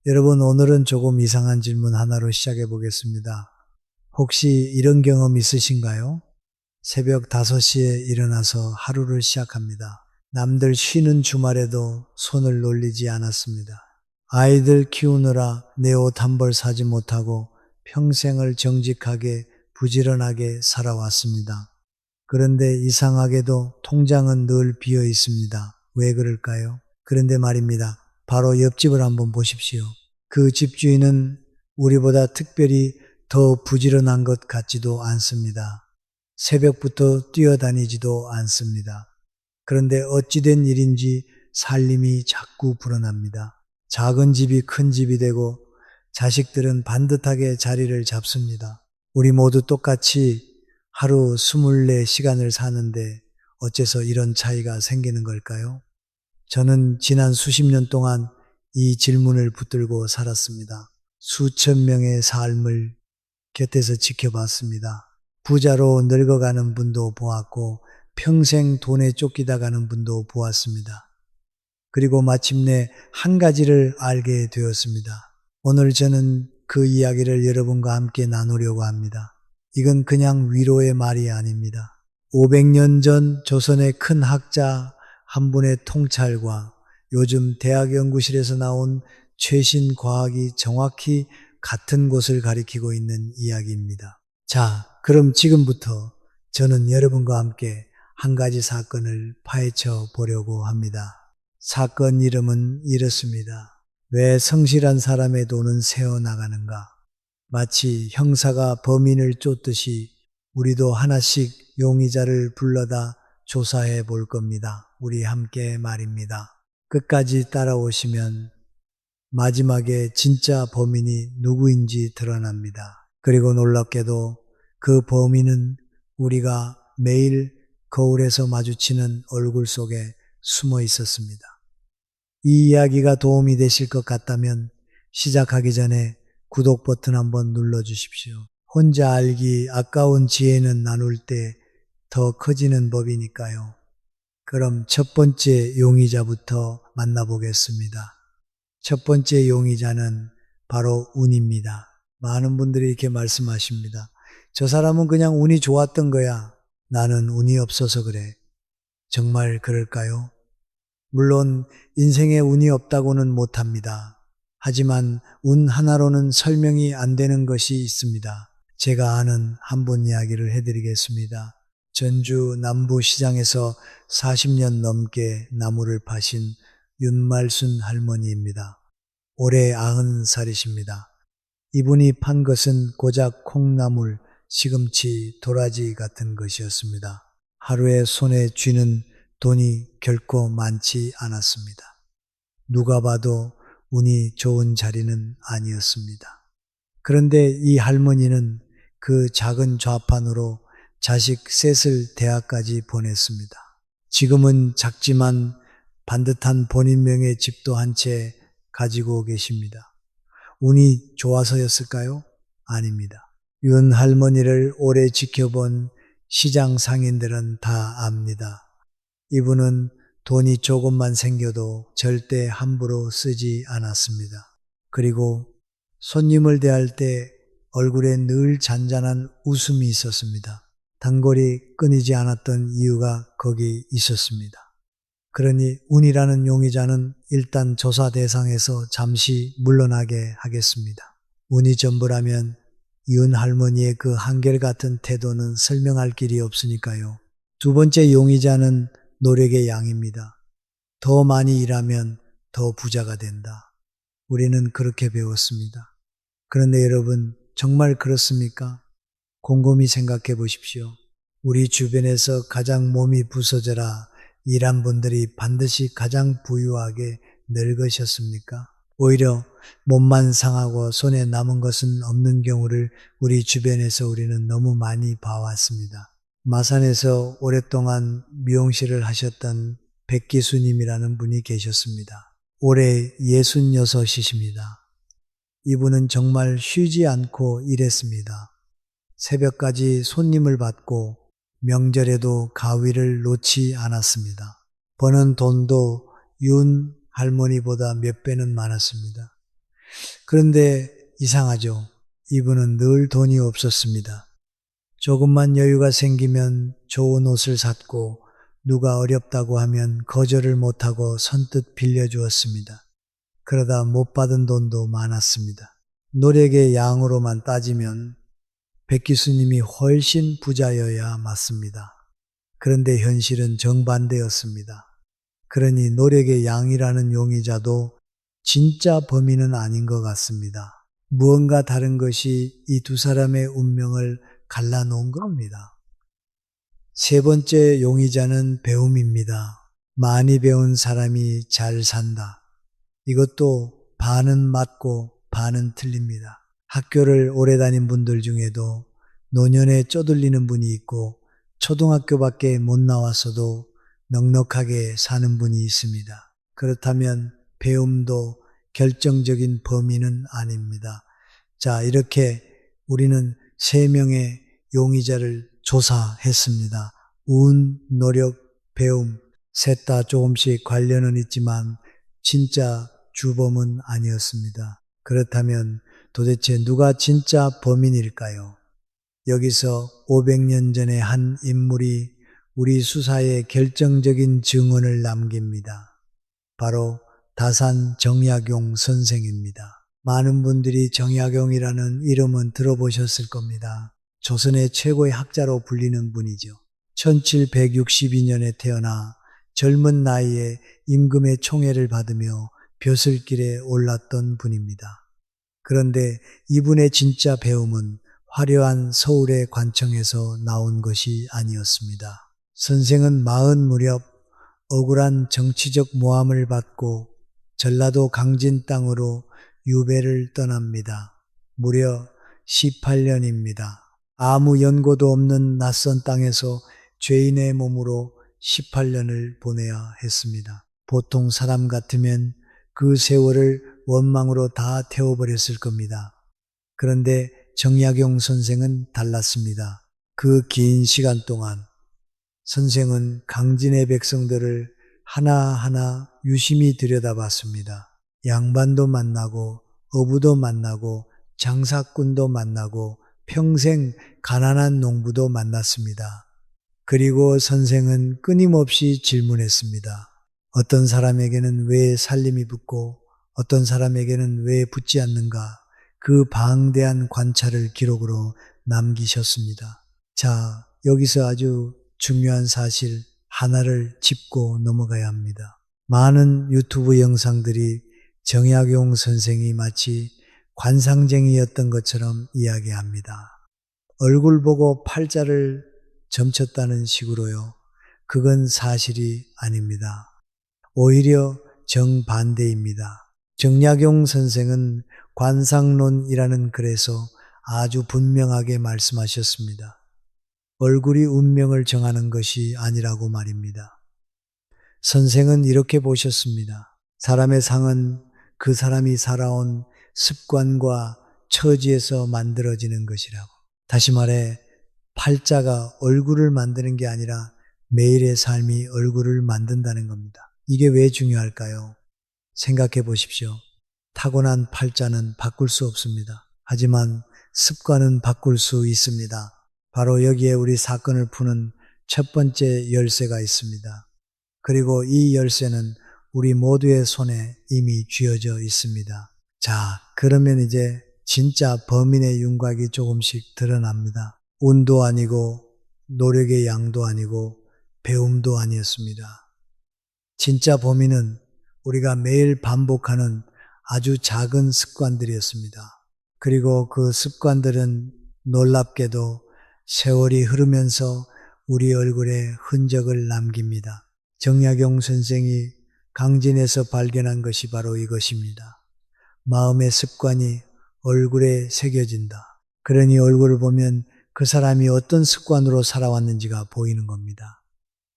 여러분, 오늘은 조금 이상한 질문 하나로 시작해 보겠습니다. 혹시 이런 경험 있으신가요? 새벽 5시에 일어나서 하루를 시작합니다. 남들 쉬는 주말에도 손을 놀리지 않았습니다. 아이들 키우느라 내 옷 한 벌 사지 못하고 평생을 정직하게 부지런하게 살아왔습니다. 그런데 이상하게도 통장은 늘 비어 있습니다. 왜 그럴까요? 그런데 말입니다. 바로 옆집을 한번 보십시오. 그 집주인은 우리보다 특별히 더 부지런한 것 같지도 않습니다. 새벽부터 뛰어다니지도 않습니다. 그런데 어찌된 일인지 살림이 자꾸 불어납니다. 작은 집이 큰 집이 되고 자식들은 반듯하게 자리를 잡습니다. 우리 모두 똑같이 하루 24시간을 사는데 어째서 이런 차이가 생기는 걸까요? 저는 지난 수십 년 동안 이 질문을 붙들고 살았습니다. 수천 명의 삶을 곁에서 지켜봤습니다. 부자로 늙어가는 분도 보았고 평생 돈에 쫓기다 가는 분도 보았습니다. 그리고 마침내 한 가지를 알게 되었습니다. 오늘 저는 그 이야기를 여러분과 함께 나누려고 합니다. 이건 그냥 위로의 말이 아닙니다. 500년 전 조선의 큰 학자 한 분의 통찰과 요즘 대학 연구실에서 나온 최신 과학이 정확히 같은 곳을 가리키고 있는 이야기입니다. 자, 그럼 지금부터 저는 여러분과 함께 한 가지 사건을 파헤쳐 보려고 합니다. 사건 이름은 이렇습니다. 왜 성실한 사람의 돈은 새어나가는가? 마치 형사가 범인을 쫓듯이 우리도 하나씩 용의자를 불러다 조사해 볼 겁니다. 우리 함께 말입니다. 끝까지 따라오시면 마지막에 진짜 범인이 누구인지 드러납니다. 그리고 놀랍게도 그 범인은 우리가 매일 거울에서 마주치는 얼굴 속에 숨어 있었습니다. 이 이야기가 도움이 되실 것 같다면 시작하기 전에 구독 버튼 한번 눌러주십시오. 혼자 알기 아까운 지혜는 나눌 때 더 커지는 법이니까요. 그럼 첫 번째 용의자부터 만나보겠습니다. 첫 번째 용의자는 바로 운입니다. 많은 분들이 이렇게 말씀하십니다. 저 사람은 그냥 운이 좋았던 거야. 나는 운이 없어서 그래. 정말 그럴까요? 물론 인생에 운이 없다고는 못합니다. 하지만 운 하나로는 설명이 안 되는 것이 있습니다. 제가 아는 한 분 이야기를 해드리겠습니다. 전주 남부시장에서 40년 넘게 나무를 파신 윤말순 할머니입니다. 올해 90살이십니다. 이분이 판 것은 고작 콩나물, 시금치, 도라지 같은 것이었습니다. 하루에 손에 쥐는 돈이 결코 많지 않았습니다. 누가 봐도 운이 좋은 자리는 아니었습니다. 그런데 이 할머니는 그 작은 좌판으로 자식 셋을 대학까지 보냈습니다. 지금은 작지만 반듯한 본인 명의 집도 한 채 가지고 계십니다. 운이 좋아서였을까요? 아닙니다. 윤 할머니를 오래 지켜본 시장 상인들은 다 압니다. 이분은 돈이 조금만 생겨도 절대 함부로 쓰지 않았습니다. 그리고 손님을 대할 때 얼굴에 늘 잔잔한 웃음이 있었습니다. 단골이 끊이지 않았던 이유가 거기 있었습니다. 그러니 운이라는 용의자는 일단 조사 대상에서 잠시 물러나게 하겠습니다. 운이 전부라면 윤 할머니의 그 한결같은 태도는 설명할 길이 없으니까요. 두 번째 용의자는 노력의 양입니다. 더 많이 일하면 더 부자가 된다. 우리는 그렇게 배웠습니다. 그런데 여러분, 정말 그렇습니까? 곰곰이 생각해 보십시오. 우리 주변에서 가장 몸이 부서져라 일한 분들이 반드시 가장 부유하게 늙으셨습니까? 오히려 몸만 상하고 손에 남은 것은 없는 경우를 우리 주변에서 우리는 너무 많이 봐왔습니다. 마산에서 오랫동안 미용실을 하셨던 백기수님이라는 분이 계셨습니다. 올해 66이십니다. 이분은 정말 쉬지 않고 일했습니다. 새벽까지 손님을 받고 명절에도 가위를 놓지 않았습니다. 버는 돈도 윤 할머니보다 몇 배는 많았습니다. 그런데 이상하죠. 이분은 늘 돈이 없었습니다. 조금만 여유가 생기면 좋은 옷을 샀고 누가 어렵다고 하면 거절을 못하고 선뜻 빌려주었습니다. 그러다 못 받은 돈도 많았습니다. 노력의 양으로만 따지면 백 교수님이 훨씬 부자여야 맞습니다. 그런데 현실은 정반대였습니다. 그러니 노력의 양이라는 용의자도 진짜 범인은 아닌 것 같습니다. 무언가 다른 것이 이 두 사람의 운명을 갈라놓은 겁니다. 세 번째 용의자는 배움입니다. 많이 배운 사람이 잘 산다. 이것도 반은 맞고 반은 틀립니다. 학교를 오래 다닌 분들 중에도 노년에 쪼들리는 분이 있고 초등학교밖에 못 나왔어도 넉넉하게 사는 분이 있습니다. 그렇다면 배움도 결정적인 범인은 아닙니다. 자, 이렇게 우리는 세 명의 용의자를 조사했습니다. 운, 노력, 배움, 셋 다 조금씩 관련은 있지만 진짜 주범은 아니었습니다. 그렇다면 도대체 누가 진짜 범인일까요? 여기서 500년 전에 한 인물이 우리 수사에 결정적인 증언을 남깁니다. 바로 다산 정약용 선생입니다. 많은 분들이 정약용이라는 이름은 들어보셨을 겁니다. 조선의 최고의 학자로 불리는 분이죠. 1762년에 태어나 젊은 나이에 임금의 총애를 받으며 벼슬길에 올랐던 분입니다. 그런데 이분의 진짜 배움은 화려한 서울의 관청에서 나온 것이 아니었습니다. 선생은 40 무렵 억울한 정치적 모함을 받고 전라도 강진 땅으로 유배를 떠납니다. 무려 18년입니다. 아무 연고도 없는 낯선 땅에서 죄인의 몸으로 18년을 보내야 했습니다. 보통 사람 같으면 그 세월을 원망으로 다 태워버렸을 겁니다. 그런데 정약용 선생은 달랐습니다. 그 긴 시간 동안 선생은 강진의 백성들을 하나하나 유심히 들여다봤습니다. 양반도 만나고 어부도 만나고 장사꾼도 만나고 평생 가난한 농부도 만났습니다. 그리고 선생은 끊임없이 질문했습니다. 어떤 사람에게는 왜 살림이 붙고 어떤 사람에게는 왜 붙지 않는가? 그 방대한 관찰을 기록으로 남기셨습니다. 자, 여기서 아주 중요한 사실 하나를 짚고 넘어가야 합니다. 많은 유튜브 영상들이 정약용 선생이 마치 관상쟁이였던 것처럼 이야기합니다. 얼굴 보고 팔자를 점쳤다는 식으로요. 그건 사실이 아닙니다. 오히려 정반대입니다. 정약용 선생은 관상론이라는 글에서 아주 분명하게 말씀하셨습니다. 얼굴이 운명을 정하는 것이 아니라고 말입니다. 선생은 이렇게 보셨습니다. 사람의 상은 그 사람이 살아온 습관과 처지에서 만들어지는 것이라고. 다시 말해 팔자가 얼굴을 만드는 게 아니라 매일의 삶이 얼굴을 만든다는 겁니다. 이게 왜 중요할까요? 생각해 보십시오. 타고난 팔자는 바꿀 수 없습니다. 하지만 습관은 바꿀 수 있습니다. 바로 여기에 우리 사건을 푸는 첫 번째 열쇠가 있습니다. 그리고 이 열쇠는 우리 모두의 손에 이미 쥐어져 있습니다. 자, 그러면 이제 진짜 범인의 윤곽이 조금씩 드러납니다. 운도 아니고 노력의 양도 아니고 배움도 아니었습니다. 진짜 범인은 우리가 매일 반복하는 아주 작은 습관들이었습니다. 그리고 그 습관들은 놀랍게도 세월이 흐르면서 우리 얼굴에 흔적을 남깁니다. 정약용 선생이 강진에서 발견한 것이 바로 이것입니다. 마음의 습관이 얼굴에 새겨진다. 그러니 얼굴을 보면 그 사람이 어떤 습관으로 살아왔는지가 보이는 겁니다.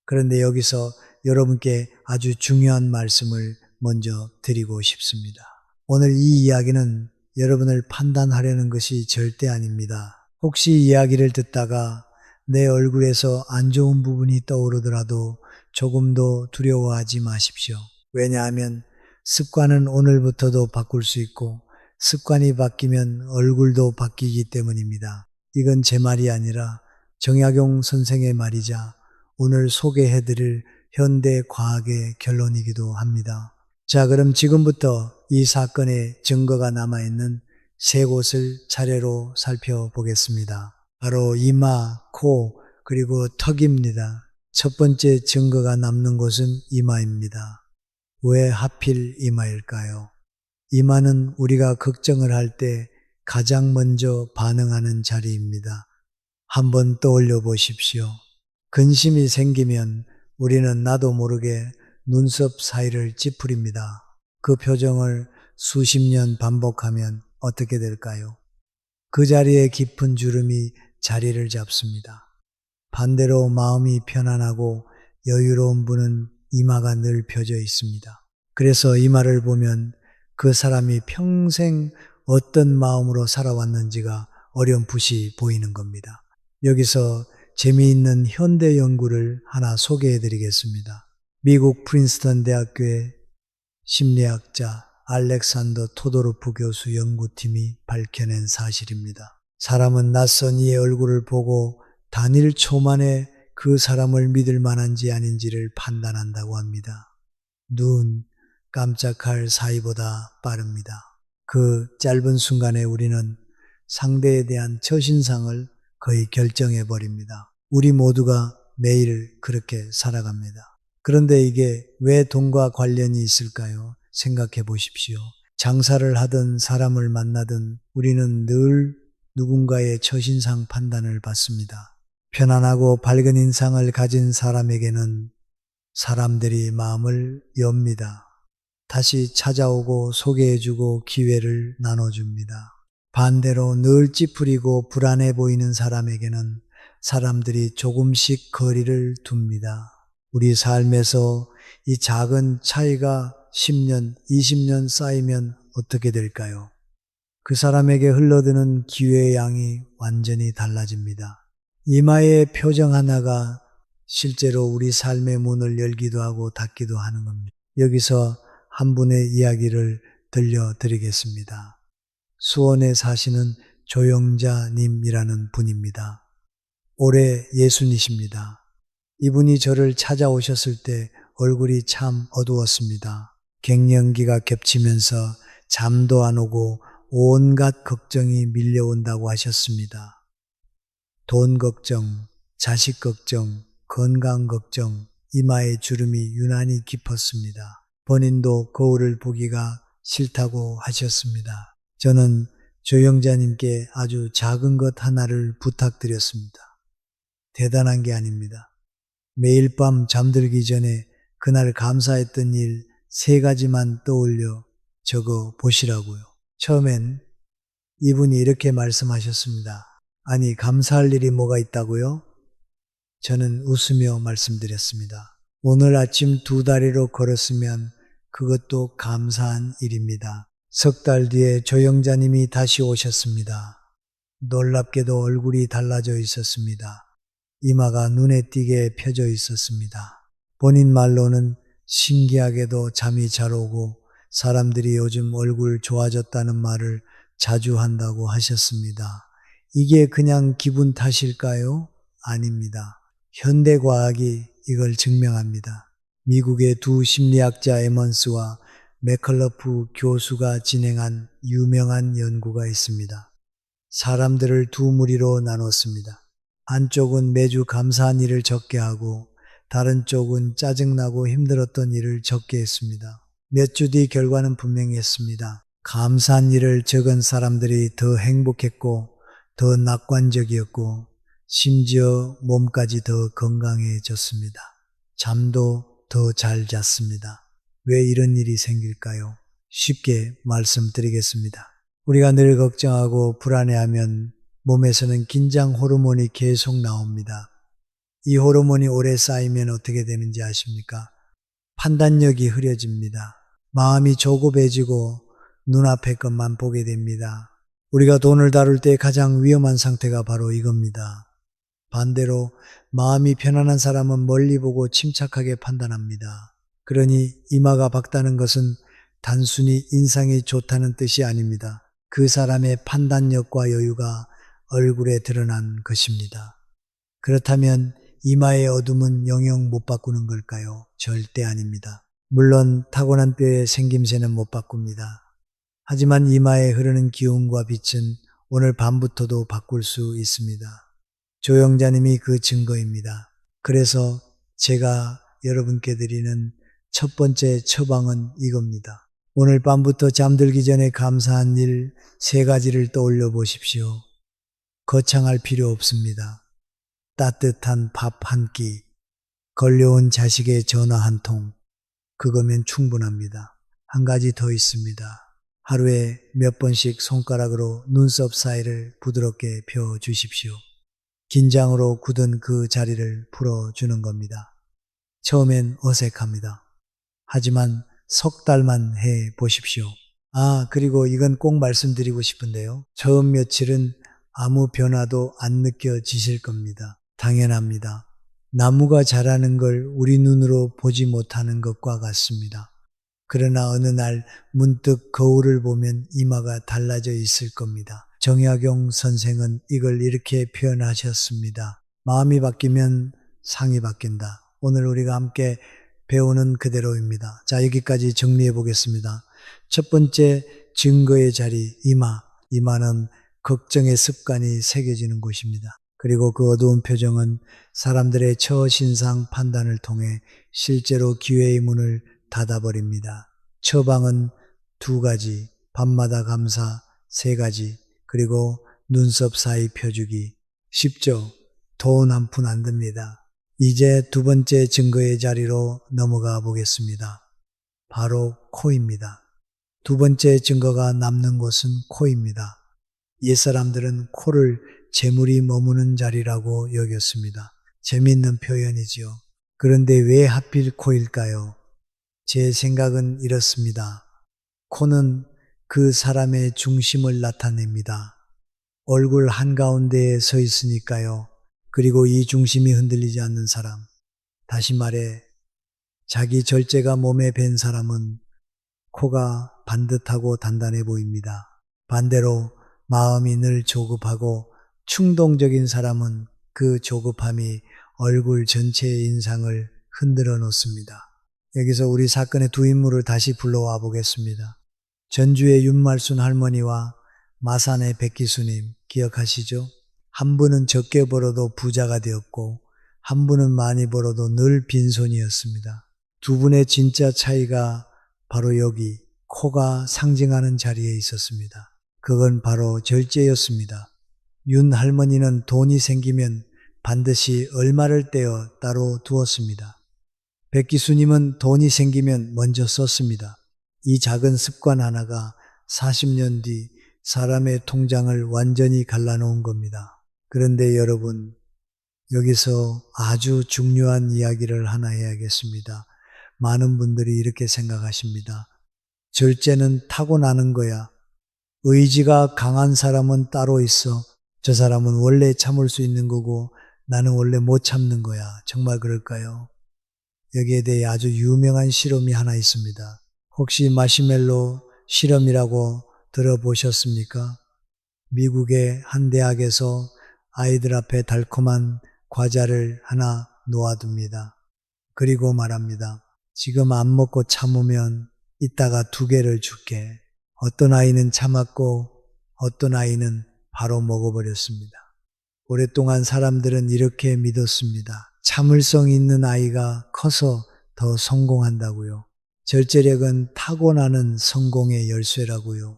그런데 여기서 여러분께 아주 중요한 말씀을 먼저 드리고 싶습니다. 오늘 이 이야기는 여러분을 판단하려는 것이 절대 아닙니다. 혹시 이야기를 듣다가 내 얼굴에서 안 좋은 부분이 떠오르더라도 조금도 두려워하지 마십시오. 왜냐하면 습관은 오늘부터도 바꿀 수 있고 습관이 바뀌면 얼굴도 바뀌기 때문입니다. 이건 제 말이 아니라 정약용 선생의 말이자 오늘 소개해드릴 현대 과학의 결론이기도 합니다. 자, 그럼 지금부터 이 사건의 증거가 남아있는 세 곳을 차례로 살펴보겠습니다. 바로 이마, 코, 그리고 턱입니다. 첫 번째 증거가 남는 곳은 이마입니다. 왜 하필 이마일까요? 이마는 우리가 걱정을 할 때 가장 먼저 반응하는 자리입니다. 한번 떠올려 보십시오. 근심이 생기면 우리는 나도 모르게 눈썹 사이를 찌푸립니다. 그 표정을 수십 년 반복하면 어떻게 될까요? 그 자리에 깊은 주름이 자리를 잡습니다. 반대로 마음이 편안하고 여유로운 분은 이마가 늘 펴져 있습니다. 그래서 이마를 보면 그 사람이 평생 어떤 마음으로 살아왔는지가 어렴풋이 보이는 겁니다. 여기서 재미있는 현대 연구를 하나 소개해 드리겠습니다. 미국 프린스턴 대학교의 심리학자 알렉산더 토도르프 교수 연구팀이 밝혀낸 사실입니다. 사람은 낯선 이의 얼굴을 보고 단일 초 만에 그 사람을 믿을 만한지 아닌지를 판단한다고 합니다. 눈, 깜짝할 사이보다 빠릅니다. 그 짧은 순간에 우리는 상대에 대한 첫인상을 거의 결정해 버립니다. 우리 모두가 매일 그렇게 살아갑니다. 그런데 이게 왜 돈과 관련이 있을까요? 생각해 보십시오. 장사를 하든 사람을 만나든 우리는 늘 누군가의 첫인상 판단을 받습니다. 편안하고 밝은 인상을 가진 사람에게는 사람들이 마음을 엽니다. 다시 찾아오고 소개해주고 기회를 나눠줍니다. 반대로 늘 찌푸리고 불안해 보이는 사람에게는 사람들이 조금씩 거리를 둡니다. 우리 삶에서 이 작은 차이가 10년, 20년 쌓이면 어떻게 될까요? 그 사람에게 흘러드는 기회의 양이 완전히 달라집니다. 이마의 표정 하나가 실제로 우리 삶의 문을 열기도 하고 닫기도 하는 겁니다. 여기서 한 분의 이야기를 들려드리겠습니다. 수원에 사시는 조영자님이라는 분입니다. 올해 60이십니다. 이분이 저를 찾아오셨을 때 얼굴이 참 어두웠습니다. 갱년기가 겹치면서 잠도 안 오고 온갖 걱정이 밀려온다고 하셨습니다. 돈 걱정, 자식 걱정, 건강 걱정, 이마에 주름이 유난히 깊었습니다. 본인도 거울을 보기가 싫다고 하셨습니다. 저는 조영자님께 아주 작은 것 하나를 부탁드렸습니다. 대단한 게 아닙니다. 매일 밤 잠들기 전에 그날 감사했던 일 3가지만 떠올려 적어 보시라고요. 처음엔 이분이 이렇게 말씀하셨습니다. 아니, 감사할 일이 뭐가 있다고요? 저는 웃으며 말씀드렸습니다. 오늘 아침 2다리로 걸었으면 그것도 감사한 일입니다. 석 달 뒤에 조영자님이 다시 오셨습니다. 놀랍게도 얼굴이 달라져 있었습니다. 이마가 눈에 띄게 펴져 있었습니다. 본인 말로는 신기하게도 잠이 잘 오고 사람들이 요즘 얼굴 좋아졌다는 말을 자주 한다고 하셨습니다. 이게 그냥 기분 탓일까요? 아닙니다. 현대과학이 이걸 증명합니다. 미국의 두 심리학자 에먼스와 맥컬러프 교수가 진행한 유명한 연구가 있습니다. 사람들을 두 무리로 나눴습니다. 한쪽은 매주 감사한 일을 적게 하고 다른 쪽은 짜증나고 힘들었던 일을 적게 했습니다. 몇 주 뒤 결과는 분명했습니다. 감사한 일을 적은 사람들이 더 행복했고 더 낙관적이었고 심지어 몸까지 더 건강해졌습니다. 잠도 더 잘 잤습니다. 왜 이런 일이 생길까요? 쉽게 말씀드리겠습니다. 우리가 늘 걱정하고 불안해하면 몸에서는 긴장 호르몬이 계속 나옵니다. 이 호르몬이 오래 쌓이면 어떻게 되는지 아십니까? 판단력이 흐려집니다. 마음이 조급해지고 눈앞의 것만 보게 됩니다. 우리가 돈을 다룰 때 가장 위험한 상태가 바로 이겁니다. 반대로 마음이 편안한 사람은 멀리 보고 침착하게 판단합니다. 그러니 이마가 밝다는 것은 단순히 인상이 좋다는 뜻이 아닙니다. 그 사람의 판단력과 여유가 얼굴에 드러난 것입니다. 그렇다면 이마의 어둠은 영영 못 바꾸는 걸까요? 절대 아닙니다. 물론 타고난 뼈의 생김새는 못 바꿉니다. 하지만 이마에 흐르는 기운과 빛은 오늘 밤부터도 바꿀 수 있습니다. 조영자님이 그 증거입니다. 그래서 제가 여러분께 드리는 첫 번째 처방은 이겁니다. 오늘 밤부터 잠들기 전에 감사한 일 3가지를 떠올려 보십시오. 거창할 필요 없습니다. 따뜻한 밥 한 끼, 걸려온 자식의 전화 한 통, 그거면 충분합니다. 한 가지 더 있습니다. 하루에 몇 번씩 손가락으로 눈썹 사이를 부드럽게 펴 주십시오. 긴장으로 굳은 그 자리를 풀어주는 겁니다. 처음엔 어색합니다. 하지만 석 달만 해 보십시오. 그리고 이건 꼭 말씀드리고 싶은데요. 처음 며칠은 아무 변화도 안 느껴지실 겁니다. 당연합니다. 나무가 자라는 걸 우리 눈으로 보지 못하는 것과 같습니다. 그러나 어느 날 문득 거울을 보면 이마가 달라져 있을 겁니다. 정약용 선생은 이걸 이렇게 표현하셨습니다. 마음이 바뀌면 상이 바뀐다. 오늘 우리가 함께 배우는 그대로입니다. 자, 여기까지 정리해 보겠습니다. 첫 번째 증거의 자리, 이마. 이마는 걱정의 습관이 새겨지는 곳입니다. 그리고 그 어두운 표정은 사람들의 처신상 판단을 통해 실제로 기회의 문을 닫아버립니다. 처방은 2가지, 밤마다 감사 3가지, 그리고 눈썹 사이 펴주기. 쉽죠? 돈 한 푼 안 듭니다. 이제 두 번째 증거의 자리로 넘어가 보겠습니다. 바로 코입니다. 두 번째 증거가 남는 곳은 코입니다. 옛사람들은 코를 재물이 머무는 자리라고 여겼습니다. 재미있는 표현이지요. 그런데 왜 하필 코일까요? 제 생각은 이렇습니다. 코는 그 사람의 중심을 나타냅니다. 얼굴 한가운데에 서 있으니까요. 그리고 이 중심이 흔들리지 않는 사람. 다시 말해 자기 절제가 몸에 밴 사람은 코가 반듯하고 단단해 보입니다. 반대로 마음이 늘 조급하고 충동적인 사람은 그 조급함이 얼굴 전체의 인상을 흔들어 놓습니다. 여기서 우리 사건의 두 인물을 다시 불러와 보겠습니다. 전주의 윤말순 할머니와 마산의 백기수님 기억하시죠? 한 분은 적게 벌어도 부자가 되었고 한 분은 많이 벌어도 늘 빈손이었습니다. 두 분의 진짜 차이가 바로 여기 코가 상징하는 자리에 있었습니다. 그건 바로 절제였습니다. 윤 할머니는 돈이 생기면 반드시 얼마를 떼어 따로 두었습니다. 백기수님은 돈이 생기면 먼저 썼습니다. 이 작은 습관 하나가 40년 뒤 사람의 통장을 완전히 갈라놓은 겁니다. 그런데 여러분, 여기서 아주 중요한 이야기를 하나 해야겠습니다. 많은 분들이 이렇게 생각하십니다. 절제는 타고나는 거야. 의지가 강한 사람은 따로 있어. 저 사람은 원래 참을 수 있는 거고 나는 원래 못 참는 거야. 정말 그럴까요? 여기에 대해 아주 유명한 실험이 하나 있습니다. 혹시 마시멜로 실험이라고 들어보셨습니까? 미국의 한 대학에서 아이들 앞에 달콤한 과자를 하나 놓아둡니다. 그리고 말합니다. 지금 안 먹고 참으면 이따가 2개를 줄게. 어떤 아이는 참았고 어떤 아이는 바로 먹어버렸습니다. 오랫동안 사람들은 이렇게 믿었습니다. 참을성 있는 아이가 커서 더 성공한다고요. 절제력은 타고나는 성공의 열쇠라고요.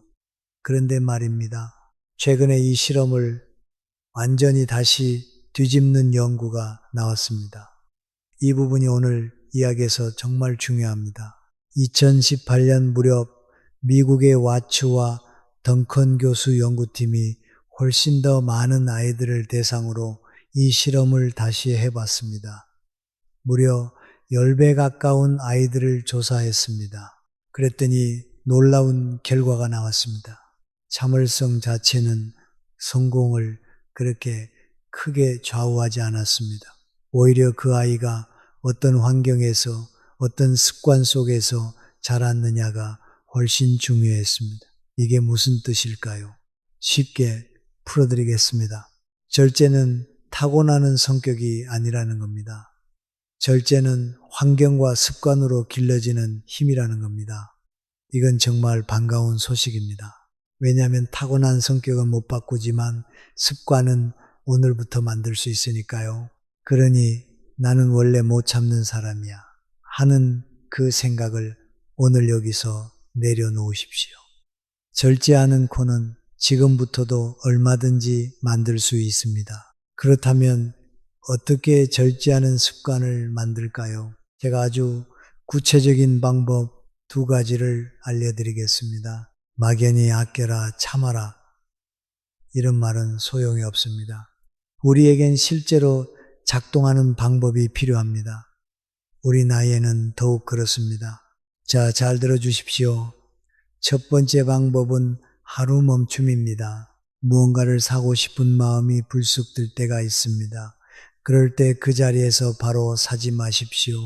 그런데 말입니다. 최근에 이 실험을 완전히 다시 뒤집는 연구가 나왔습니다. 이 부분이 오늘 이야기에서 정말 중요합니다. 2018년 무렵 미국의 와츠와 덩컨 교수 연구팀이 훨씬 더 많은 아이들을 대상으로 이 실험을 다시 해봤습니다. 무려 10배 가까운 아이들을 조사했습니다. 그랬더니 놀라운 결과가 나왔습니다. 참을성 자체는 성공을 그렇게 크게 좌우하지 않았습니다. 오히려 그 아이가 어떤 환경에서 어떤 습관 속에서 자랐느냐가 훨씬 중요했습니다. 이게 무슨 뜻일까요? 쉽게 풀어드리겠습니다. 절제는 타고나는 성격이 아니라는 겁니다. 절제는 환경과 습관으로 길러지는 힘이라는 겁니다. 이건 정말 반가운 소식입니다. 왜냐하면 타고난 성격은 못 바꾸지만 습관은 오늘부터 만들 수 있으니까요. 그러니 나는 원래 못 참는 사람이야 하는 그 생각을 오늘 여기서 내려놓으십시오. 절제하는 코는 지금부터도 얼마든지 만들 수 있습니다. 그렇다면 어떻게 절제하는 습관을 만들까요? 제가 아주 구체적인 방법 2가지를 알려드리겠습니다. 막연히 아껴라, 참아라. 이런 말은 소용이 없습니다. 우리에겐 실제로 작동하는 방법이 필요합니다. 우리 나이에는 더욱 그렇습니다. 자, 잘 들어주십시오. 첫 번째 방법은 하루 멈춤입니다. 무언가를 사고 싶은 마음이 불쑥 들 때가 있습니다. 그럴 때 그 자리에서 바로 사지 마십시오.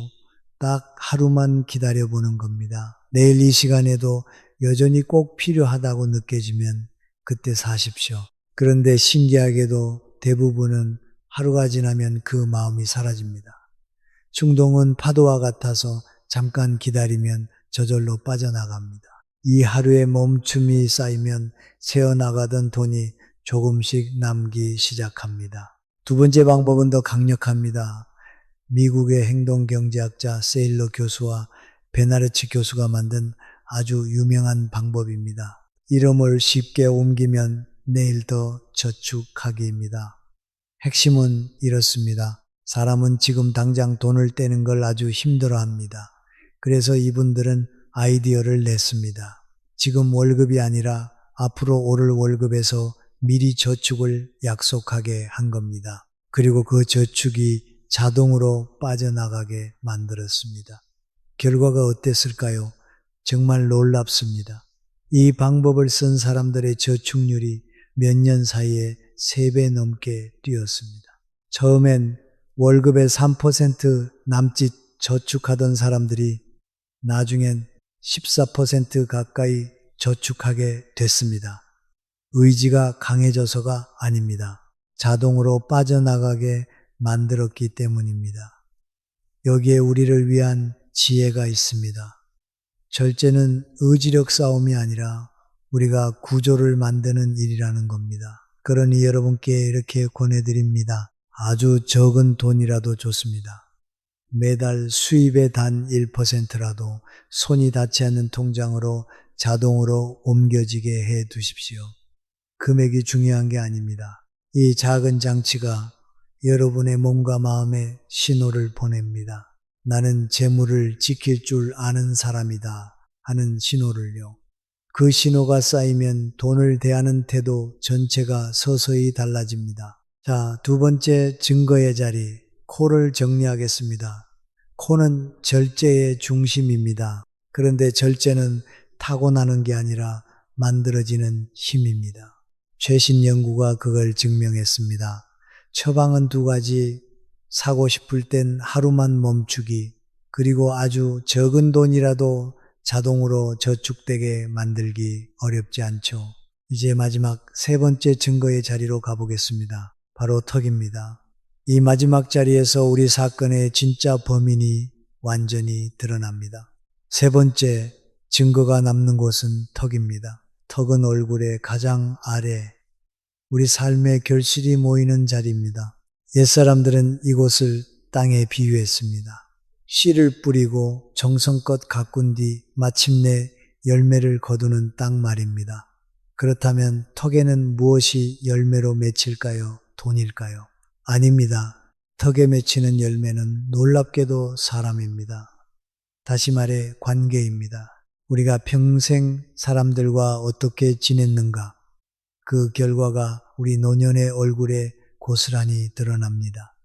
딱 하루만 기다려보는 겁니다. 내일 이 시간에도 여전히 꼭 필요하다고 느껴지면 그때 사십시오. 그런데 신기하게도 대부분은 하루가 지나면 그 마음이 사라집니다. 충동은 파도와 같아서 잠깐 기다리면 저절로 빠져나갑니다. 이 하루의 멈춤이 쌓이면 새어나가던 돈이 조금씩 남기 시작합니다. 2번째 방법은 더 강력합니다. 미국의 행동경제학자 세일러 교수와 베나르치 교수가 만든 아주 유명한 방법입니다. 이름을 쉽게 옮기면 내일 더 저축하기입니다. 핵심은 이렇습니다. 사람은 지금 당장 돈을 떼는 걸 아주 힘들어합니다. 그래서 이분들은 아이디어를 냈습니다. 지금 월급이 아니라 앞으로 오를 월급에서 미리 저축을 약속하게 한 겁니다. 그리고 그 저축이 자동으로 빠져나가게 만들었습니다. 결과가 어땠을까요? 정말 놀랍습니다. 이 방법을 쓴 사람들의 저축률이 몇 년 사이에 3배 넘게 뛰었습니다. 처음엔 월급의 3% 남짓 저축하던 사람들이 나중엔 14% 가까이 저축하게 됐습니다. 의지가 강해져서가 아닙니다. 자동으로 빠져나가게 만들었기 때문입니다. 여기에 우리를 위한 지혜가 있습니다. 절제는 의지력 싸움이 아니라 우리가 구조를 만드는 일이라는 겁니다. 그러니 여러분께 이렇게 권해드립니다. 아주 적은 돈이라도 좋습니다. 매달 수입의 단 1%라도 손이 닿지 않는 통장으로 자동으로 옮겨지게 해 두십시오. 금액이 중요한 게 아닙니다. 이 작은 장치가 여러분의 몸과 마음에 신호를 보냅니다. 나는 재물을 지킬 줄 아는 사람이다 하는 신호를요. 그 신호가 쌓이면 돈을 대하는 태도 전체가 서서히 달라집니다. 자, 2번째 증거의 자리, 코를 정리하겠습니다. 코는 절제의 중심입니다. 그런데 절제는 타고나는 게 아니라 만들어지는 힘입니다. 최신 연구가 그걸 증명했습니다. 처방은 2가지, 사고 싶을 땐 하루만 멈추기, 그리고 아주 적은 돈이라도 자동으로 저축되게 만들기 어렵지 않죠. 이제 마지막 3번째 증거의 자리로 가보겠습니다. 바로 턱입니다. 이 마지막 자리에서 우리 사건의 진짜 범인이 완전히 드러납니다. 3번째 증거가 남는 곳은 턱입니다. 턱은 얼굴의 가장 아래, 우리 삶의 결실이 모이는 자리입니다. 옛사람들은 이곳을 땅에 비유했습니다. 씨를 뿌리고 정성껏 가꾼 뒤 마침내 열매를 거두는 땅 말입니다. 그렇다면 턱에는 무엇이 열매로 맺힐까요? 돈일까요? 아닙니다. 턱에 맺히는 열매는 놀랍게도 사람입니다. 다시 말해 관계입니다. 우리가 평생 사람들과 어떻게 지냈는가, 그 결과가 우리 노년의 얼굴에 고스란히 드러납니다.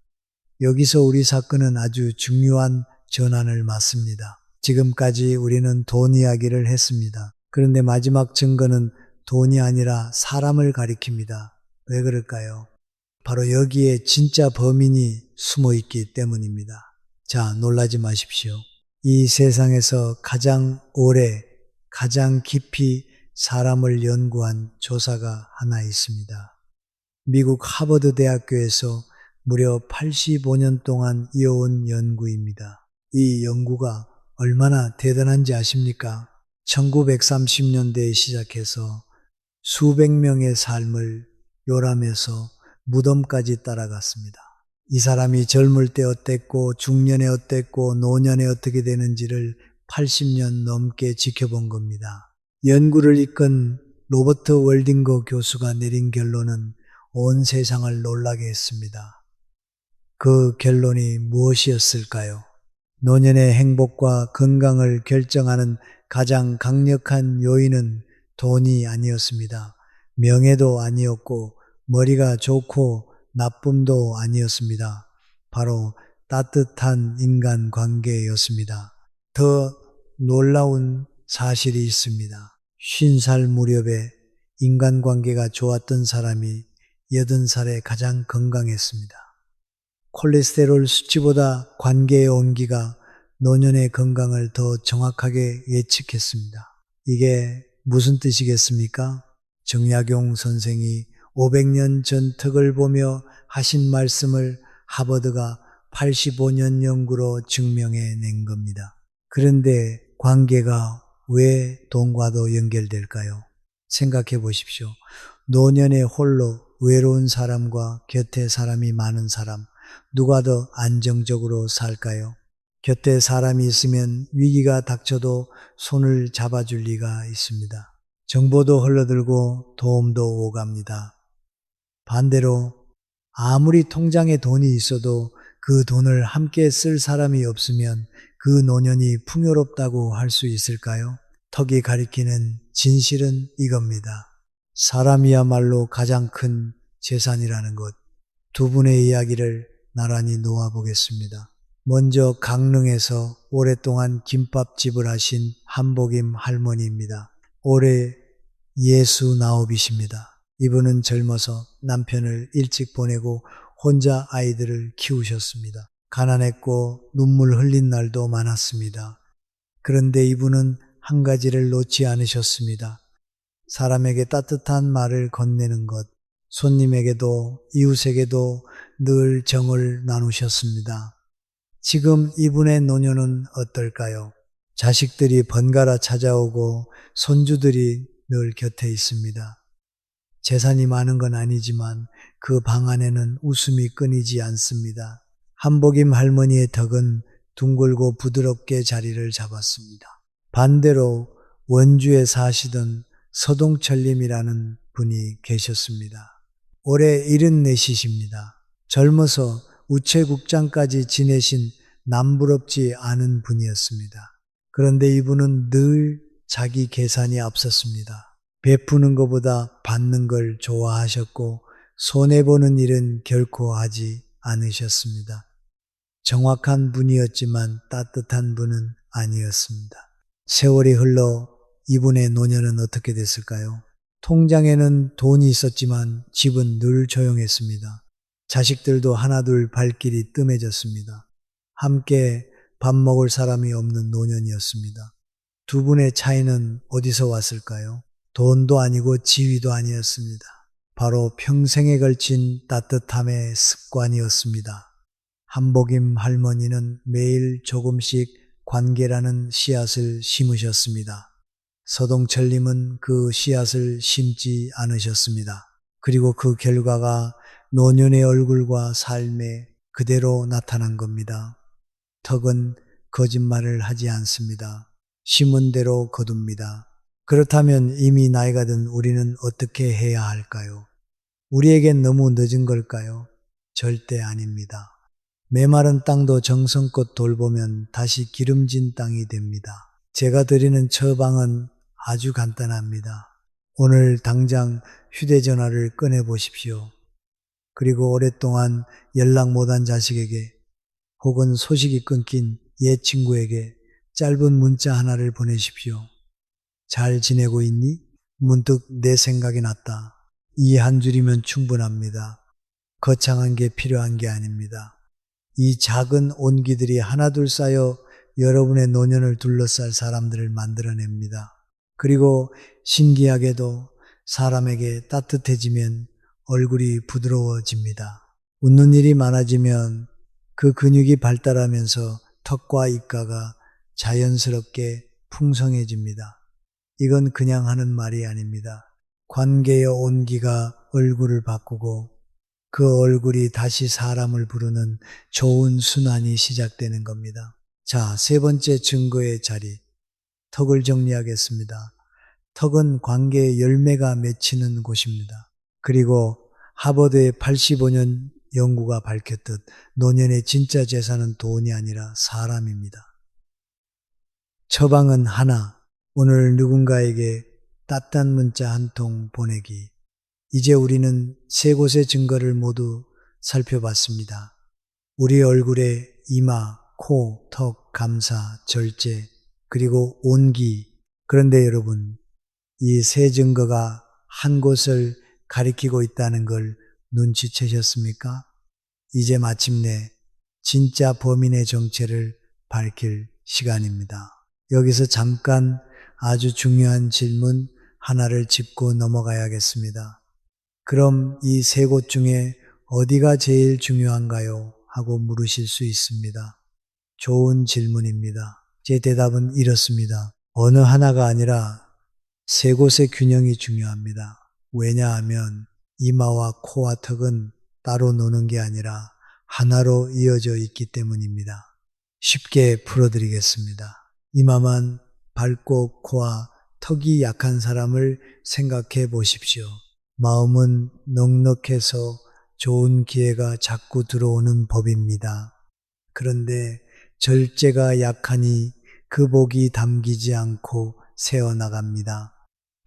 여기서 우리 사건은 아주 중요한 전환을 맞습니다. 지금까지 우리는 돈 이야기를 했습니다. 그런데 마지막 증거는 돈이 아니라 사람을 가리킵니다. 왜 그럴까요? 바로 여기에 진짜 범인이 숨어 있기 때문입니다. 자, 놀라지 마십시오. 이 세상에서 가장 오래, 가장 깊이 사람을 연구한 조사가 하나 있습니다. 미국 하버드 대학교에서 무려 85년 동안 이어온 연구입니다. 이 연구가 얼마나 대단한지 아십니까? 1930년대에 시작해서 수백 명의 삶을 요람해서 무덤까지 따라갔습니다. 이 사람이 젊을 때 어땠고 중년에 어땠고 노년에 어떻게 되는지를 80년 넘게 지켜본 겁니다. 연구를 이끈 로버트 월딩거 교수가 내린 결론은 온 세상을 놀라게 했습니다. 그 결론이 무엇이었을까요? 노년의 행복과 건강을 결정하는 가장 강력한 요인은 돈이 아니었습니다. 명예도 아니었고 머리가 좋고 나쁨도 아니었습니다. 바로 따뜻한 인간관계였습니다. 더 놀라운 사실이 있습니다. 50살 무렵에 인간관계가 좋았던 사람이 80살에 가장 건강했습니다. 콜레스테롤 수치보다 관계의 온기가 노년의 건강을 더 정확하게 예측했습니다. 이게 무슨 뜻이겠습니까? 정약용 선생이 500년 전 덕을 보며 하신 말씀을 하버드가 85년 연구로 증명해 낸 겁니다. 그런데 관계가 왜 돈과도 연결될까요? 생각해 보십시오. 노년에 홀로 외로운 사람과 곁에 사람이 많은 사람, 누가 더 안정적으로 살까요? 곁에 사람이 있으면 위기가 닥쳐도 손을 잡아줄 리가 있습니다. 정보도 흘러들고 도움도 오갑니다. 반대로 아무리 통장에 돈이 있어도 그 돈을 함께 쓸 사람이 없으면 그 노년이 풍요롭다고 할 수 있을까요? 턱이 가리키는 진실은 이겁니다. 사람이야말로 가장 큰 재산이라는 것. 두 분의 이야기를 나란히 놓아보겠습니다. 먼저 강릉에서 오랫동안 김밥집을 하신 한복임 할머니입니다. 올해 69이십니다. 이분은 젊어서 남편을 일찍 보내고 혼자 아이들을 키우셨습니다. 가난했고 눈물 흘린 날도 많았습니다. 그런데 이분은 한 가지를 놓지 않으셨습니다. 사람에게 따뜻한 말을 건네는 것, 손님에게도 이웃에게도 늘 정을 나누셨습니다. 지금 이분의 노년은 어떨까요? 자식들이 번갈아 찾아오고 손주들이 늘 곁에 있습니다. 재산이 많은 건 아니지만 그 방 안에는 웃음이 끊이지 않습니다. 한복임 할머니의 덕은 둥글고 부드럽게 자리를 잡았습니다. 반대로 원주에 사시던 서동철님이라는 분이 계셨습니다. 올해 74이십니다. 젊어서 우체국장까지 지내신 남부럽지 않은 분이었습니다. 그런데 이분은 늘 자기 계산이 앞섰습니다. 베푸는 것보다 받는 걸 좋아하셨고 손해보는 일은 결코 하지 않으셨습니다. 정확한 분이었지만 따뜻한 분은 아니었습니다. 세월이 흘러 이분의 노년은 어떻게 됐을까요? 통장에는 돈이 있었지만 집은 늘 조용했습니다. 자식들도 하나둘 발길이 뜸해졌습니다. 함께 밥 먹을 사람이 없는 노년이었습니다. 두 분의 차이는 어디서 왔을까요? 돈도 아니고 지위도 아니었습니다. 바로 평생에 걸친 따뜻함의 습관이었습니다. 한복임 할머니는 매일 조금씩 관계라는 씨앗을 심으셨습니다. 서동철님은 그 씨앗을 심지 않으셨습니다. 그리고 그 결과가 노년의 얼굴과 삶에 그대로 나타난 겁니다. 턱은 거짓말을 하지 않습니다. 심은 대로 거둡니다. 그렇다면 이미 나이가 든 우리는 어떻게 해야 할까요? 우리에겐 너무 늦은 걸까요? 절대 아닙니다. 메마른 땅도 정성껏 돌보면 다시 기름진 땅이 됩니다. 제가 드리는 처방은 아주 간단합니다. 오늘 당장 휴대전화를 꺼내보십시오. 그리고 오랫동안 연락 못한 자식에게 혹은 소식이 끊긴 옛 친구에게 짧은 문자 하나를 보내십시오. 잘 지내고 있니? 문득 내 생각이 났다. 이 한 줄이면 충분합니다. 거창한 게 필요한 게 아닙니다. 이 작은 온기들이 하나둘 쌓여 여러분의 노년을 둘러쌀 사람들을 만들어냅니다. 그리고 신기하게도 사람에게 따뜻해지면 얼굴이 부드러워집니다. 웃는 일이 많아지면 그 근육이 발달하면서 턱과 입가가 자연스럽게 풍성해집니다. 이건 그냥 하는 말이 아닙니다. 관계의 온기가 얼굴을 바꾸고 그 얼굴이 다시 사람을 부르는 좋은 순환이 시작되는 겁니다. 자, 세 번째 증거의 자리. 턱을 정리하겠습니다. 턱은 관계의 열매가 맺히는 곳입니다. 그리고 하버드의 85년 연구가 밝혔듯 노년의 진짜 재산은 돈이 아니라 사람입니다. 처방은 하나. 오늘 누군가에게 따뜻한 문자 한 통 보내기. 이제 우리는 세 곳의 증거를 모두 살펴봤습니다. 우리 얼굴에 이마, 코, 턱, 감사, 절제, 그리고 온기. 그런데 여러분, 이 세 증거가 한 곳을 가리키고 있다는 걸 눈치채셨습니까? 이제 마침내 진짜 범인의 정체를 밝힐 시간입니다. 여기서 잠깐 아주 중요한 질문 하나를 짚고 넘어가야겠습니다. 그럼 이 세 곳 중에 어디가 제일 중요한가요? 하고 물으실 수 있습니다. 좋은 질문입니다. 제 대답은 이렇습니다. 어느 하나가 아니라 세 곳의 균형이 중요합니다. 왜냐하면 이마와 코와 턱은 따로 노는 게 아니라 하나로 이어져 있기 때문입니다. 쉽게 풀어드리겠습니다. 이마만 밝고 코와 턱이 약한 사람을 생각해 보십시오. 마음은 넉넉해서 좋은 기회가 자꾸 들어오는 법입니다. 그런데 절제가 약하니 그 복이 담기지 않고 새어나갑니다.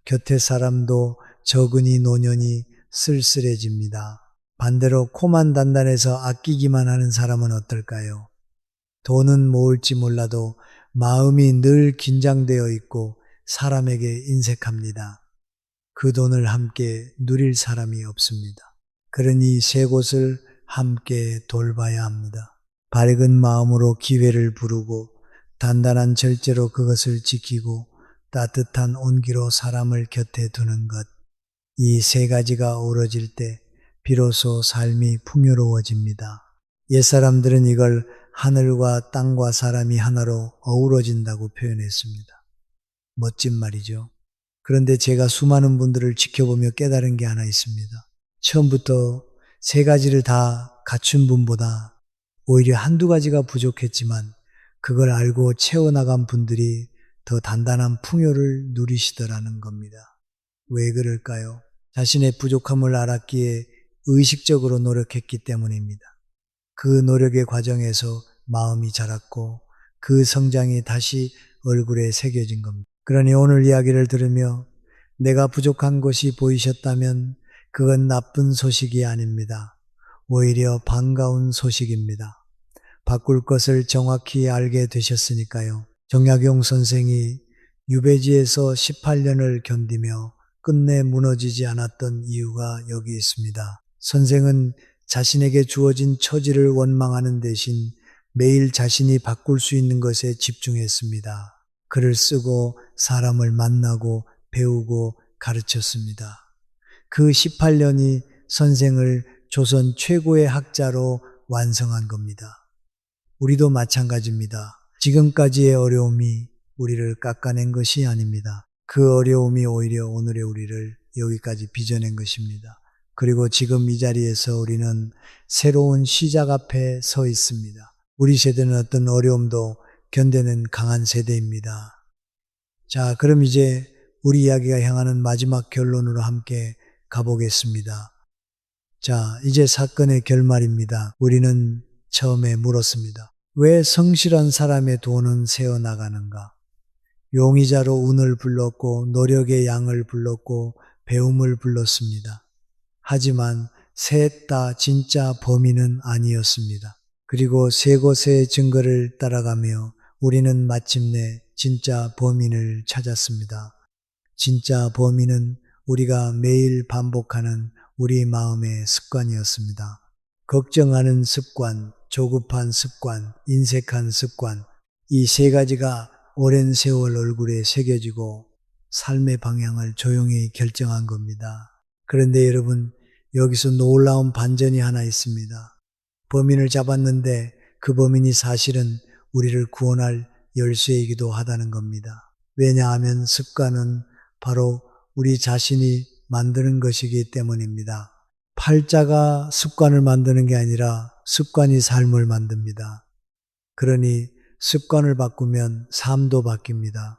곁에 사람도 적으니 노년이 쓸쓸해집니다. 반대로 코만 단단해서 아끼기만 하는 사람은 어떨까요? 돈은 모을지 몰라도 마음이 늘 긴장되어 있고 사람에게 인색합니다. 그 돈을 함께 누릴 사람이 없습니다. 그러니 세 곳을 함께 돌봐야 합니다. 밝은 마음으로 기회를 부르고 단단한 절제로 그것을 지키고 따뜻한 온기로 사람을 곁에 두는 것. 이 세 가지가 어우러질 때 비로소 삶이 풍요로워집니다. 옛사람들은 이걸 하늘과 땅과 사람이 하나로 어우러진다고 표현했습니다. 멋진 말이죠. 그런데 제가 수많은 분들을 지켜보며 깨달은 게 하나 있습니다. 처음부터 세 가지를 다 갖춘 분보다 오히려 한두 가지가 부족했지만 그걸 알고 채워나간 분들이 더 단단한 풍요를 누리시더라는 겁니다. 왜 그럴까요? 자신의 부족함을 알았기에 의식적으로 노력했기 때문입니다. 그 노력의 과정에서 마음이 자랐고 그 성장이 다시 얼굴에 새겨진 겁니다. 그러니 오늘 이야기를 들으며 내가 부족한 것이 보이셨다면 그건 나쁜 소식이 아닙니다. 오히려 반가운 소식입니다. 바꿀 것을 정확히 알게 되셨으니까요. 정약용 선생이 유배지에서 18년을 견디며 끝내 무너지지 않았던 이유가 여기 있습니다. 선생은 자신에게 주어진 처지를 원망하는 대신 매일 자신이 바꿀 수 있는 것에 집중했습니다. 글을 쓰고 사람을 만나고 배우고 가르쳤습니다. 그 18년이 선생을 조선 최고의 학자로 완성한 겁니다. 우리도 마찬가지입니다. 지금까지의 어려움이 우리를 깎아낸 것이 아닙니다. 그 어려움이 오히려 오늘의 우리를 여기까지 빚어낸 것입니다. 그리고 지금 이 자리에서 우리는 새로운 시작 앞에 서 있습니다. 우리 세대는 어떤 어려움도 견뎌낸 강한 세대입니다. 자, 그럼 이제 우리 이야기가 향하는 마지막 결론으로 함께 가보겠습니다. 자, 이제 사건의 결말입니다. 우리는 처음에 물었습니다. 왜 성실한 사람의 돈은 새어나가는가? 용의자로 운을 불렀고 노력의 양을 불렀고 배움을 불렀습니다. 하지만 셋 다 진짜 범인은 아니었습니다. 그리고 세 곳의 증거를 따라가며 우리는 마침내 진짜 범인을 찾았습니다. 진짜 범인은 우리가 매일 반복하는 우리 마음의 습관이었습니다. 걱정하는 습관, 조급한 습관, 인색한 습관, 이 세 가지가 오랜 세월 얼굴에 새겨지고 삶의 방향을 조용히 결정한 겁니다. 그런데 여러분, 여기서 놀라운 반전이 하나 있습니다. 범인을 잡았는데 그 범인이 사실은 우리를 구원할 열쇠이기도 하다는 겁니다. 왜냐하면 습관은 바로 우리 자신이 만드는 것이기 때문입니다. 팔자가 습관을 만드는 게 아니라 습관이 삶을 만듭니다. 그러니 습관을 바꾸면 삶도 바뀝니다.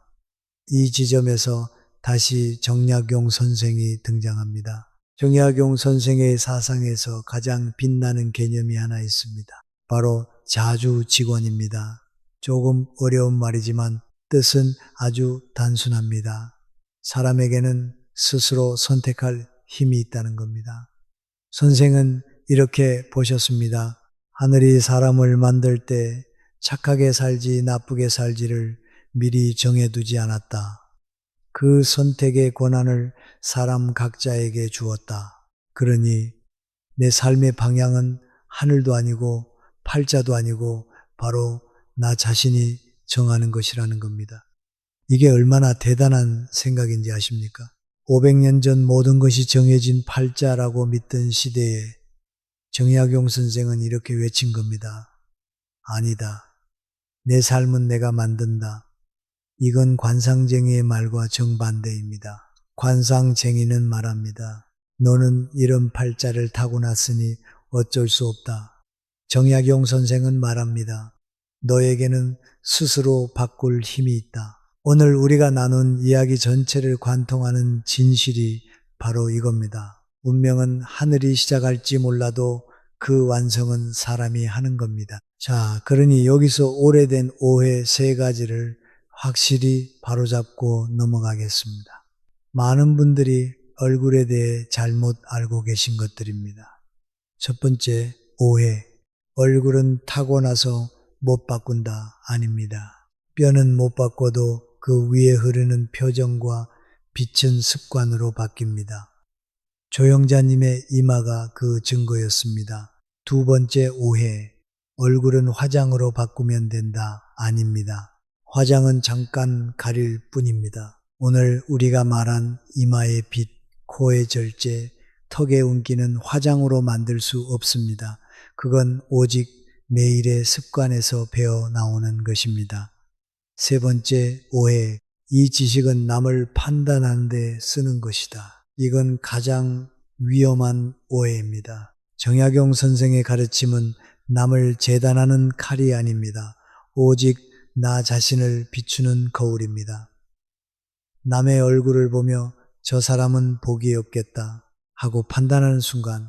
이 지점에서 다시 정약용 선생이 등장합니다. 정약용 선생의 사상에서 가장 빛나는 개념이 하나 있습니다. 바로 자주직원입니다. 조금 어려운 말이지만 뜻은 아주 단순합니다. 사람에게는 스스로 선택할 힘이 있다는 겁니다. 선생은 이렇게 보셨습니다. 하늘이 사람을 만들 때 착하게 살지 나쁘게 살지를 미리 정해두지 않았다. 그 선택의 권한을 사람 각자에게 주었다. 그러니 내 삶의 방향은 하늘도 아니고 팔자도 아니고 바로 나 자신이 정하는 것이라는 겁니다. 이게 얼마나 대단한 생각인지 아십니까? 500년 전 모든 것이 정해진 팔자라고 믿던 시대에 정약용 선생은 이렇게 외친 겁니다. 아니다. 내 삶은 내가 만든다. 이건 관상쟁이의 말과 정반대입니다. 관상쟁이는 말합니다. 너는 이런 팔자를 타고났으니 어쩔 수 없다. 정약용 선생은 말합니다. 너에게는 스스로 바꿀 힘이 있다. 오늘 우리가 나눈 이야기 전체를 관통하는 진실이 바로 이겁니다. 운명은 하늘이 시작할지 몰라도 그 완성은 사람이 하는 겁니다. 자, 그러니 여기서 오래된 오해 3가지를 확실히 바로잡고 넘어가겠습니다. 많은 분들이 얼굴에 대해 잘못 알고 계신 것들입니다. 첫 번째, 오해. 얼굴은 타고나서 못 바꾼다. 아닙니다. 뼈는 못 바꿔도 그 위에 흐르는 표정과 빛은 습관으로 바뀝니다. 조영자님의 이마가 그 증거였습니다. 두 번째 오해. 얼굴은 화장으로 바꾸면 된다. 아닙니다. 화장은 잠깐 가릴 뿐입니다. 오늘 우리가 말한 이마의 빛, 코의 절제, 턱의 운기는 화장으로 만들 수 없습니다. 그건 오직 매일의 습관에서 배어 나오는 것입니다. 세 번째 오해. 이 지식은 남을 판단하는 데 쓰는 것이다. 이건 가장 위험한 오해입니다. 정약용 선생의 가르침은 남을 재단하는 칼이 아닙니다. 오직 나 자신을 비추는 거울입니다. 남의 얼굴을 보며 저 사람은 복이 없겠다 하고 판단하는 순간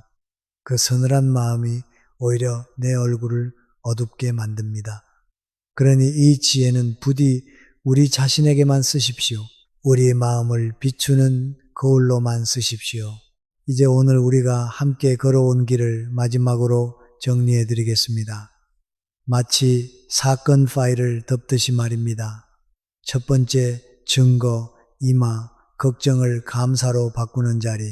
그 서늘한 마음이 오히려 내 얼굴을 어둡게 만듭니다. 그러니 이 지혜는 부디 우리 자신에게만 쓰십시오. 우리의 마음을 비추는 거울로만 쓰십시오. 이제 오늘 우리가 함께 걸어온 길을 마지막으로 정리해 드리겠습니다. 마치 사건 파일을 덮듯이 말입니다. 첫 번째, 증거, 이마, 걱정을 감사로 바꾸는 자리.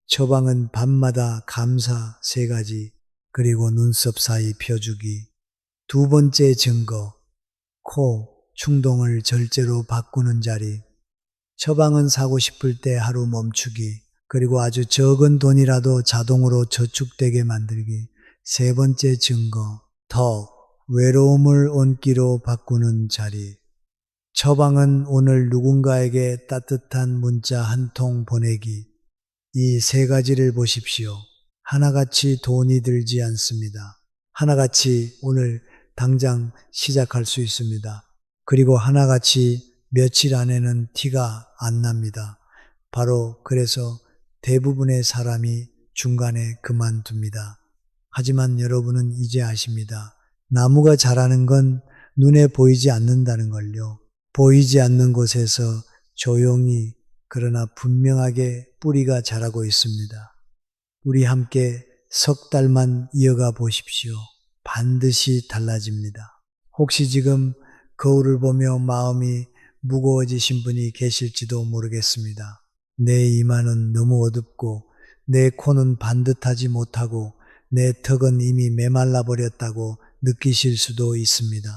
처방은 밤마다 감사 3가지, 그리고 눈썹 사이 펴주기. 두 번째 증거, 코, 충동을 절제로 바꾸는 자리. 처방은 사고 싶을 때 하루 멈추기, 그리고 아주 적은 돈이라도 자동으로 저축되게 만들기. 세 번째 증거, 덕, 외로움을 온기로 바꾸는 자리. 처방은 오늘 누군가에게 따뜻한 문자 한 통 보내기. 이 3가지를 보십시오. 하나같이 돈이 들지 않습니다. 하나같이 오늘 당장 시작할 수 있습니다. 그리고 하나같이 며칠 안에는 티가 안 납니다. 바로 그래서 대부분의 사람이 중간에 그만둡니다. 하지만 여러분은 이제 아십니다. 나무가 자라는 건 눈에 보이지 않는다는 걸요. 보이지 않는 곳에서 조용히 그러나 분명하게 뿌리가 자라고 있습니다. 우리 함께 석 달만 이어가 보십시오. 반드시 달라집니다. 혹시 지금 거울을 보며 마음이 무거워지신 분이 계실지도 모르겠습니다. 내 이마는 너무 어둡고 내 코는 반듯하지 못하고 내 턱은 이미 메말라 버렸다고 느끼실 수도 있습니다.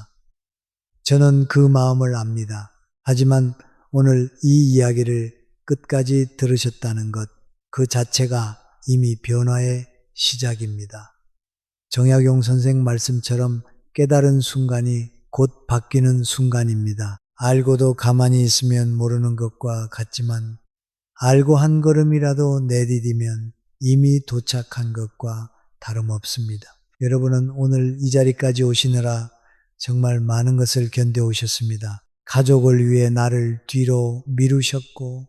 저는 그 마음을 압니다. 하지만 오늘 이 이야기를 끝까지 들으셨다는 것, 그 자체가 이미 변화의 시작입니다. 정약용 선생 말씀처럼 깨달은 순간이 곧 바뀌는 순간입니다. 알고도 가만히 있으면 모르는 것과 같지만 알고 한 걸음이라도 내디디면 이미 도착한 것과 다름없습니다. 여러분은 오늘 이 자리까지 오시느라 정말 많은 것을 견뎌오셨습니다. 가족을 위해 나를 뒤로 미루셨고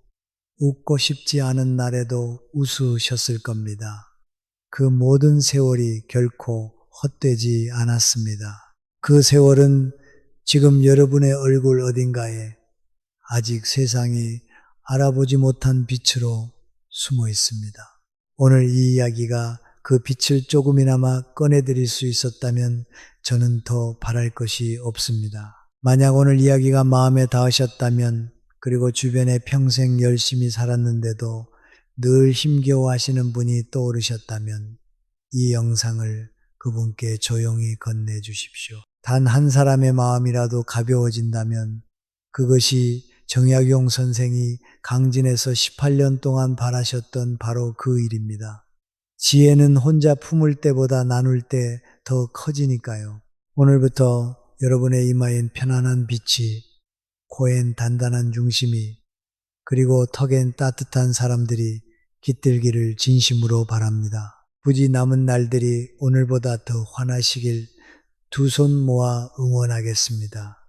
웃고 싶지 않은 날에도 웃으셨을 겁니다. 그 모든 세월이 결코 헛되지 않았습니다. 그 세월은 지금 여러분의 얼굴 어딘가에 아직 세상이 알아보지 못한 빛으로 숨어 있습니다. 오늘 이 이야기가 그 빛을 조금이나마 꺼내드릴 수 있었다면 저는 더 바랄 것이 없습니다. 만약 오늘 이야기가 마음에 닿으셨다면, 그리고 주변에 평생 열심히 살았는데도 늘 힘겨워하시는 분이 떠오르셨다면 이 영상을 그분께 조용히 건네주십시오. 단 한 사람의 마음이라도 가벼워진다면 그것이 정약용 선생이 강진에서 18년 동안 바라셨던 바로 그 일입니다. 지혜는 혼자 품을 때보다 나눌 때 더 커지니까요. 오늘부터 여러분의 이마엔 편안한 빛이, 코엔 단단한 중심이, 그리고 턱엔 따뜻한 사람들이 깃들기를 진심으로 바랍니다. 부디 남은 날들이 오늘보다 더 환하시길 두 손 모아 응원하겠습니다.